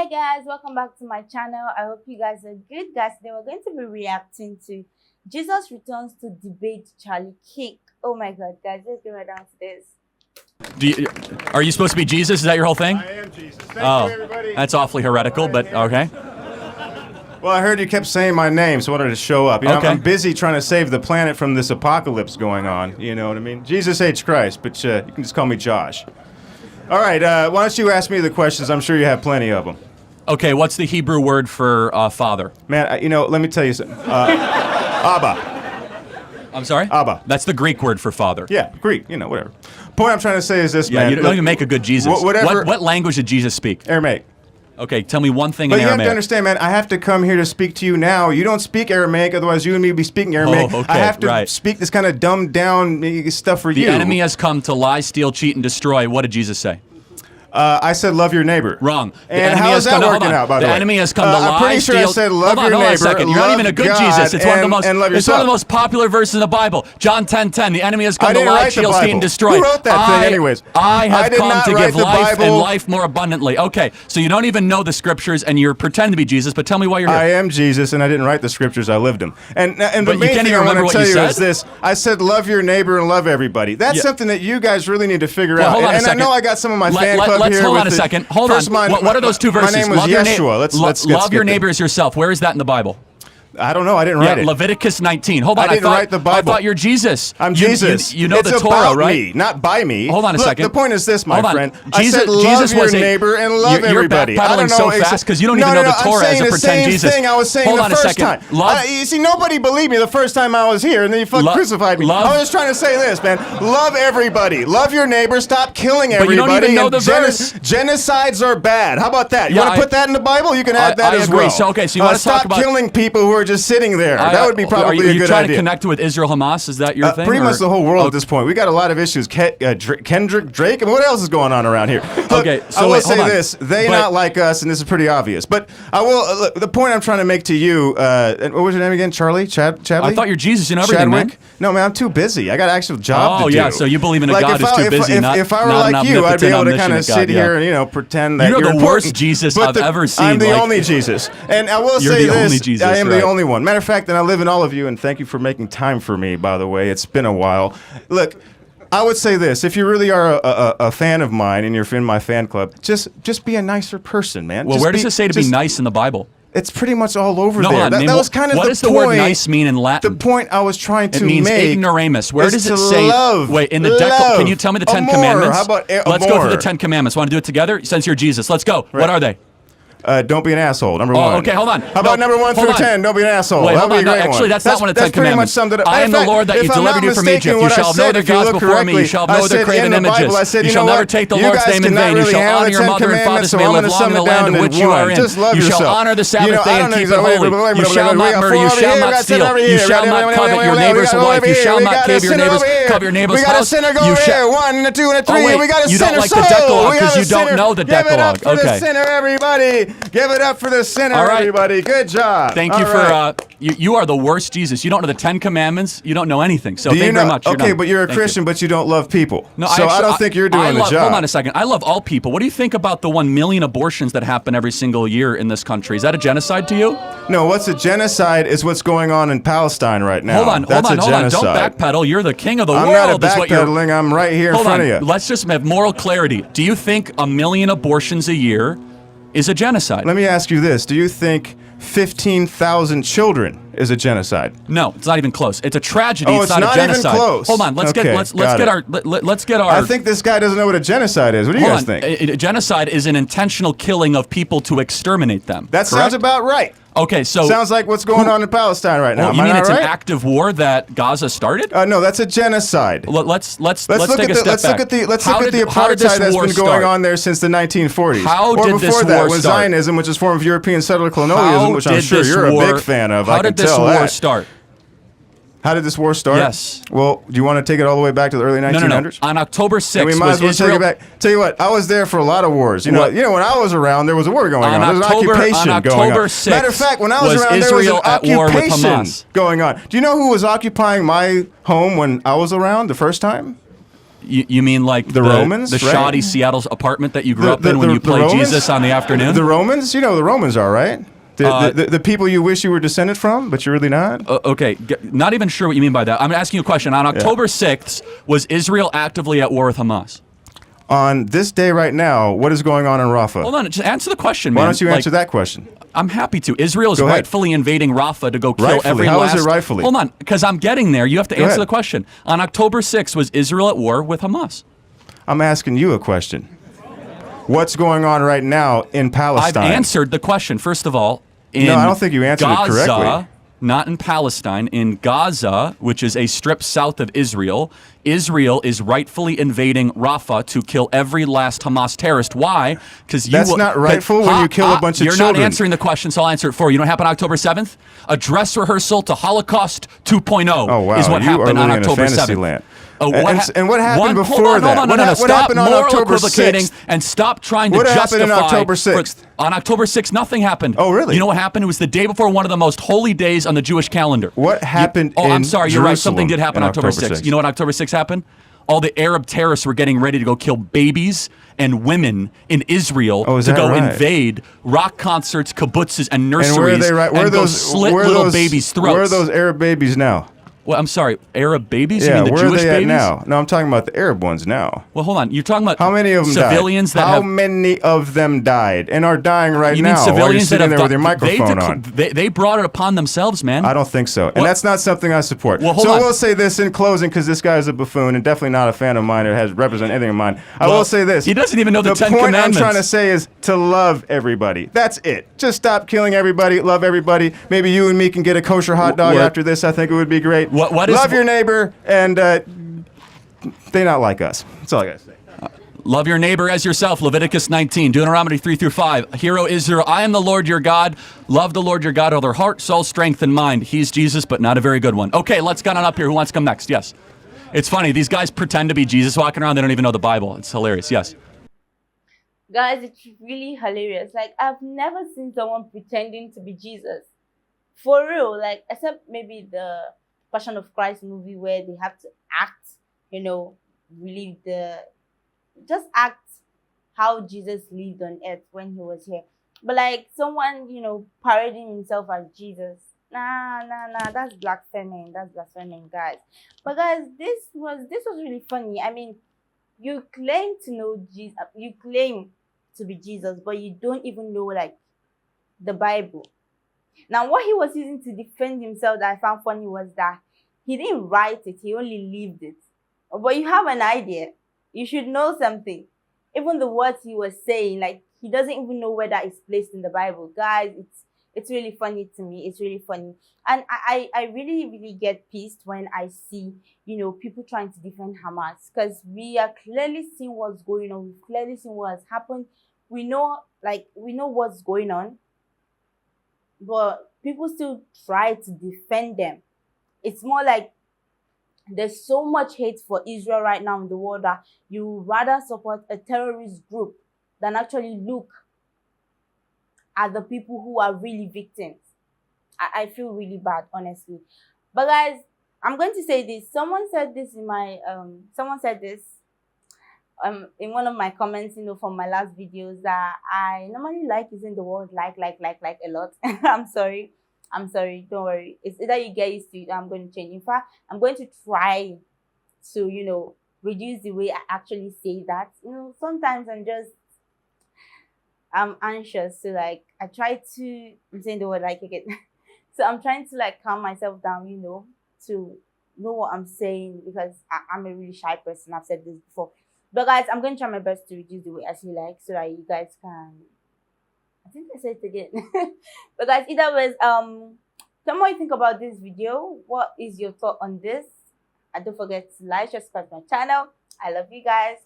Guys, welcome back to my channel. I hope you guys are good. Guys, today we're going to be reacting to Jesus returns to debate Charlie Kirk. Oh my god, guys, let's get right down to this. Are you supposed to be Jesus? Is that your whole thing? I am Jesus. Thank you, everybody. That's awfully heretical, but okay. Well, I heard you kept saying my name, so I wanted to show up. You know, Okay. I'm busy trying to save the planet from this apocalypse going on. You know what I mean? Jesus hates Christ, but you can just call me Josh. All right, why don't you ask me the questions? I'm sure you have plenty of them. Okay, what's the Hebrew word for father? Man, let me tell you something. Abba. I'm sorry? Abba. That's the Greek word for father. Yeah, Greek, whatever. Point I'm trying to say is this, Yeah, man. you don't even make a good Jesus. Whatever. What language did Jesus speak? Aramaic. Okay, tell me one thing But in you have Aramaic. to understand, man, I have to come here to speak to you now. You don't speak Aramaic, otherwise you and me would be speaking Aramaic. Oh, okay, I have to right. speak this kind of dumbed down stuff for The you. enemy has come to lie, steal, cheat, and destroy. What did Jesus say? I said love your neighbor. Wrong. The And enemy how has is come that to, working out, by the way? The enemy has come to lie, I'm pretty sure I steal. said love hold your on a neighbor, second. You're not even a good love Jesus. God, It's one of the most. and love It's one of the yourself. most popular verses in the Bible. John 10:10. The enemy has come I to didn't lie, write the steal, cheat, and Bible. destroy. Who wrote that thing anyways? I I have did come not to write give the life and Bible. life more abundantly. Okay, so you don't even know the scriptures and you're pretending to be Jesus. But tell me why you're here. I am Jesus, and I didn't write the scriptures. I lived them. And the But you main can't thing even I want remember to what tell you you said? is this. I said love your neighbor and love everybody. That's Yeah. something that you guys really need to figure Well, out. hold on a And I second. know I got some of my fan club let's here. hold with on a the- second. Hold First, on. What are those two verses? My name was Love your Yeshua. Let's love your skip neighbor it. as yourself. Where is that in the Bible? I don't know. I didn't write it. Leviticus 19. Hold on. I didn't write the Bible. I thought you're Jesus. I'm You- Jesus. You know it's the Torah, about right? me, not by me. Hold on a Look, second. The point is this, my Hold on. friend. Jesus, I said love Jesus your was neighbor and love you're everybody. I don't backpedaling know so exactly- fast because you don't even know the Torah as a pretend I'm saying the Jesus. same thing I was saying Hold the on a first second. time. Love- You see, nobody believed me the first time I was here, and then you crucified me. love- I was just trying to say this, man. Love everybody. Love your neighbor. Stop killing But everybody. you don't even know and the verse. Genocides are bad. How about that? You Yeah, want to put that in the Bible? You can add that I as agree. well. So, okay, so you want to talk stop about killing people who are just sitting there. That would be probably Are a you good trying idea. to connect with Israel Hamas? Is that your thing? Pretty or- much the whole world Okay. at this point. We got a lot of issues. Kendrick, Drake, and what else is going on around here? Look, Okay, so I will wait, say hold on. this: they But- not like us, and this is pretty obvious. But I will. Look, the point I'm trying to make to you. And what was your name again? Charlie? Chadley? I thought you're Jesus. You know everything, man. Chadwick? No, man, I'm too busy. I got an actual job Oh, to do. yeah, so you believe in a Like, God if who's I- too busy, if, not if I were not like an you, I'd be able to omnipotent, kind of omniscient sit God, yeah. here and pretend that You're the important. worst Jesus But I've ever seen, I'm the like- only Jesus, and I will You're say the this: only Jesus, I am right. the only one. Matter of fact, and I live in all of you, and thank you for making time for me. By the way, it's been a while. Look. I would say this: if you really are a fan of mine and you're in my fan club, just be a nicer person, man. Well, Just where does it say to be nice in the Bible? It's pretty much all over No, there. hold on, That was kind of what the does the point. word nice mean in Latin? The point I was trying to It means make ignoramus. Where is does it to say? love. Wait, in the love. Can you tell me the Ten Amor. Commandments? How about Let's go through amor? the Ten Commandments. Want to do it together? Since you're Jesus, let's go. What are they? Don't be an asshole. Number Oh, one. okay, hold on. How about No, number 1 hold through on. 10? Don't be an asshole. Wait, That hold would on. be a No, great actually, one. that's not one of the Ten That's pretty much Commandments. summed it up. I am In the fact, Lord that you if I'm delivered not you from mistaken, Egypt. You what I shall know said, the if you gods look before me. You correctly, shall I know their said graven in the Bible, images. I said, You you shall know never what? take the You Lord's guys name in cannot vain. You really shall handle honor the your 10 mother and father, commandments, so so may I'm live gonna long sum in the it land down in in which you are one. in. Just love You shall yourself. honor the Sabbath day I and don't keep know it holy. exactly. You shall not murder. You shall not steal. You shall not covet your neighbor's wife. You shall not covet your neighbor's We got a house. sinner go You here. shall. 1, a 2, and a 3. Oh, wait, We got a you don't sinner like the soul. Decalogue We got 'cause a you don't sinner. know the Give it up Decalogue. for the Okay. sinner, everybody. Give it up for the sinner, All right. everybody. Good job. Thank you All for right. you are the worst Jesus. You don't know the Ten Commandments. You don't know anything. So Do thank you you know? very much. You're Okay, done. but you're a Thank you. Christian, but you don't love people. No, so I actually, don't think you're doing the job. Hold on a second. I love all people. What do you think about the 1 million abortions that happen every single year in this country? Is that a genocide to you? No, what's a genocide is what's going on in Palestine right now. Hold on. That's a Don't genocide. backpedal. You're the king of the I'm world. not is what you're. backpedaling. I'm right here in Hold front on. of you. Let's just have moral clarity. Do you think 1 million abortions a year is a genocide? Let me ask you this. Do you think 15,000 children is a genocide? No, it's not even close. It's a tragedy. Oh, it's it's not a not even genocide. close. Hold on. Let's Okay, get got our let's get our. I think this guy doesn't know what a genocide is. What do you guys Hold on. think? A genocide is an intentional killing of people to exterminate them. That sounds correct? about right. Okay, so Sounds like what's going on in Palestine right now. Oh, Am you I mean not it's right? an active war that Gaza started? No, that's a genocide. Let's Look take at a the step let's back. look at the let's How look at did- the how did this apartheid that's war been going start? on there since the 1940s. How or did before this that war was start? Zionism, which is a form of European settler How colonialism, which I'm did sure this you're war- a big fan of. How I can did this tell war that. start? How did this war start? Yes. Well, do you want to take it all the way back to the early 1900s? No. On October 6th, And we might was as well Israel. take it back. Tell you what, I was there for a lot of wars. You What? know, when I was around, there was a war going on. There was an occupation on going October on. 6th, Matter of fact, when I was around, Israel there was at an war with occupation Hamas. going on. Do you know who was occupying my home when I was around the first time? You mean like the Romans, the right? shoddy Seattle's apartment that you grew up in when you played Romans? Jesus on the afternoon? The Romans, you know who the Romans are, right? The people you wish you were descended from, but you're really not? Okay, not even sure what you mean by that. I'm asking you a question. On October 6th, was Israel actively at war with Hamas? On this day right now, what is going on in Rafah? Hold on, just answer the question, man. Why don't you answer that question? I'm happy to. Israel is Go ahead. rightfully invading Rafah to go kill Rightfully. every How last... is it rightfully? Hold on, because I'm getting there. You have to Go answer ahead. the question. On October 6th, was Israel at war with Hamas? I'm asking you a question. What's going on right now in Palestine? I've answered the question. First of all, in No, I don't think you answered it correctly. Gaza, not in Palestine, in Gaza, which is a strip south of Israel, Israel is rightfully invading Rafah to kill every last Hamas terrorist. Why? Because That's not rightful when you kill a bunch of you're children. You're not answering the question, so I'll answer it for you. You know what happened October 7th? A dress rehearsal to Holocaust 2.0 Oh, wow. is what You are happened on living in a October fantasy 7th. land. And what happened before that? Hold on, What Stop happened on moral October equivocating 6th? and stop trying to What justify. happened on October 6th? On October 6th, nothing happened. Oh, really? You know what happened? It was the day before one of the most holy days on the Jewish calendar. What happened Oh, I'm in sorry, you're right. Jerusalem Something did happen on on October 6th. You know what October 6th happened? All the Arab terrorists were getting ready to go kill babies and women in Israel Oh, is to that go right? invade rock concerts, kibbutzes, and nurseries And where are they right? Where and are go those slit where are little those, babies' throats. Where are those Arab babies now? Well, I'm sorry, Arab babies? Yeah, you mean the where Jewish are they babies? at now? No, I'm talking about the Arab ones now. Well, hold on. You're talking about How many of them civilians died? that How have... many of them died and are dying right You now mean while you're civilians that sitting have... there with your microphone on? They brought it upon themselves, man. I don't think so. And that's not something I support. Well, hold so on. I will say this in closing, because this guy is a buffoon and definitely not a fan of mine or has represent anything of mine. I will say this. He doesn't even know the Ten point Commandments. I'm trying to say is to love everybody. That's it. Just stop killing everybody. Love everybody. Maybe you and me can get a kosher hot dog after this. I think it would be great. What is... Love your neighbor, and they not like us. That's all I got to say. Love your neighbor as yourself, Leviticus 19, Deuteronomy 3-5. Hear, O Israel, I am the Lord your God. Love the Lord your God with their heart, soul, strength, and mind. He's Jesus, but not a very good one. Okay, let's get on up here. Who wants to come next? Yes. It's funny. These guys pretend to be Jesus walking around. They don't even know the Bible. It's hilarious. Yes. Guys, it's really hilarious. Like, I've never seen someone pretending to be Jesus. For real. Like, except maybe the Passion of Christ movie where they have to act, really just act how Jesus lived on earth when he was here. But like someone, parading himself as Jesus. Nah, that's blaspheming. That's blaspheming, guys. But guys, this was really funny. I mean, you claim to know Jesus, you claim to be Jesus, but you don't even know like the Bible. Now, what he was using to defend himself that I found funny was that he didn't write it, he only lived it. But you have an idea. You should know something. Even the words he was saying, like, he doesn't even know where that is placed in the Bible. Guys, it's really funny to me. It's really funny. And I really, really get pissed when I see, people trying to defend Hamas. Because we are clearly seeing what's going on. We've clearly seen what has happened. We know what's going on. But people still try to defend them. It's more like there's so much hate for Israel right now in the world that you would rather support a terrorist group than actually look at the people who are really victims. I feel really bad, honestly. But guys, I'm going to say this. Someone said this in one of my comments, from my last videos, that I normally like using the word like a lot. I'm sorry, don't worry. It's either you get used to it or I'm going to change. In fact, I'm going to try to, reduce the way I actually say that. Sometimes I'm anxious. So like, I try to, I'm saying the word like again. So I'm trying to like calm myself down, to know what I'm saying, because I'm a really shy person. I've said this before. But guys, I'm going to try my best to reduce the way I say like, so that you guys can, I think I said it again. But guys, either ways, tell me what you think about this video. What is your thought on this? And don't forget to like, subscribe to my channel. I love you guys.